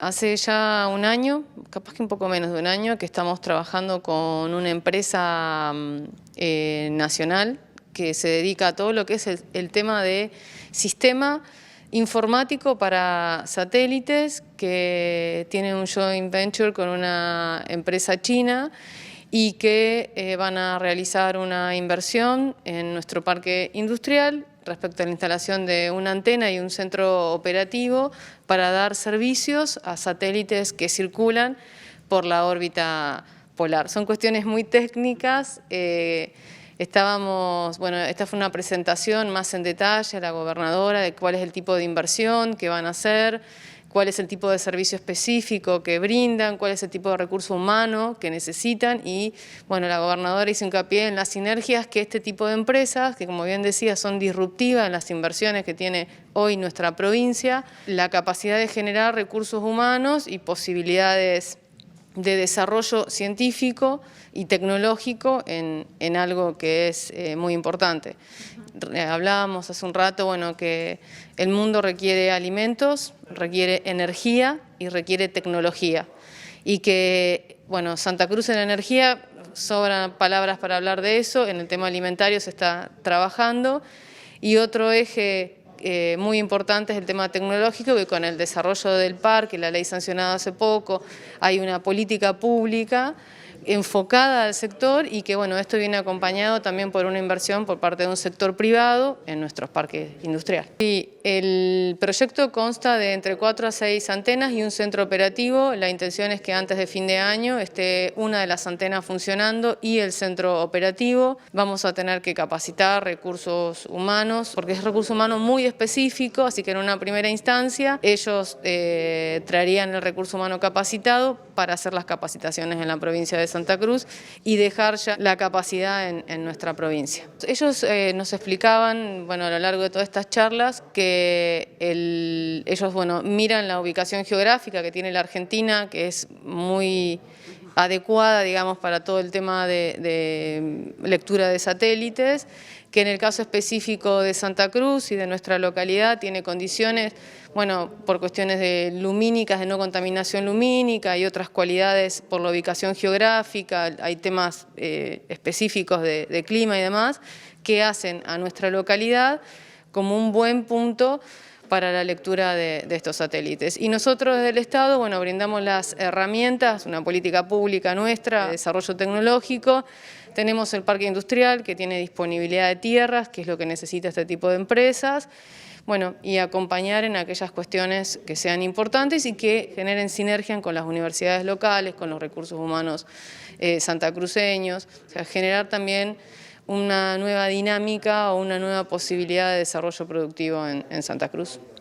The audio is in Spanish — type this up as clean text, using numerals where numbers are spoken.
Hace ya un año, capaz que un poco menos de un año, que estamos trabajando con una empresa nacional que se dedica a todo lo que es el tema de sistema informático para satélites, que tiene un joint venture con una empresa china y que van a realizar una inversión en nuestro parque industrial respecto a la instalación de una antena y un centro operativo para dar servicios a satélites que circulan por la órbita polar. Son cuestiones muy técnicas. Esta fue una presentación más en detalle a la gobernadora de cuál es el tipo de inversión que van a hacer, cuál es el tipo de servicio específico que brindan, cuál es el tipo de recurso humano que necesitan y, bueno, la gobernadora hizo hincapié en las sinergias que este tipo de empresas, que como bien decía son disruptivas en las inversiones que tiene hoy nuestra provincia, la capacidad de generar recursos humanos y posibilidades de desarrollo científico y tecnológico en algo que es muy importante. Hablábamos hace un rato, bueno, que el mundo requiere alimentos, requiere energía y requiere tecnología. Y que, bueno, Santa Cruz en la energía, sobran palabras para hablar de eso, en el tema alimentario se está trabajando. Y otro eje muy importante es el tema tecnológico, que con el desarrollo del parque, la ley sancionada hace poco, hay una política pública enfocada al sector y que, bueno, esto viene acompañado también por una inversión por parte de un sector privado en nuestros parques industriales. Y el proyecto consta de entre 4 a 6 antenas y un centro operativo. La intención es que antes de fin de año esté una de las antenas funcionando y el centro operativo. Vamos a tener que capacitar recursos humanos, porque es recurso humano muy específico, así que en una primera instancia ellos traerían el recurso humano capacitado para hacer las capacitaciones en la provincia de Santa Cruz y dejar ya la capacidad en nuestra provincia. Ellos nos explicaban, bueno, a lo largo de todas estas charlas, que ellos, bueno, miran la ubicación geográfica que tiene la Argentina, que es muy adecuada, digamos, para todo el tema de lectura de satélites, que en el caso específico de Santa Cruz y de nuestra localidad tiene condiciones, bueno, por cuestiones de lumínicas, de no contaminación lumínica y otras cualidades por la ubicación geográfica, hay temas específicos de clima y demás, que hacen a nuestra localidad como un buen punto para la lectura de estos satélites. Y nosotros desde el Estado, bueno, brindamos las herramientas, una política pública nuestra de desarrollo tecnológico. Tenemos el parque industrial que tiene disponibilidad de tierras, que es lo que necesita este tipo de empresas. Bueno, y acompañar en aquellas cuestiones que sean importantes y que generen sinergia con las universidades locales, con los recursos humanos santacruceños, o sea, generar también una nueva dinámica o una nueva posibilidad de desarrollo productivo en Santa Cruz.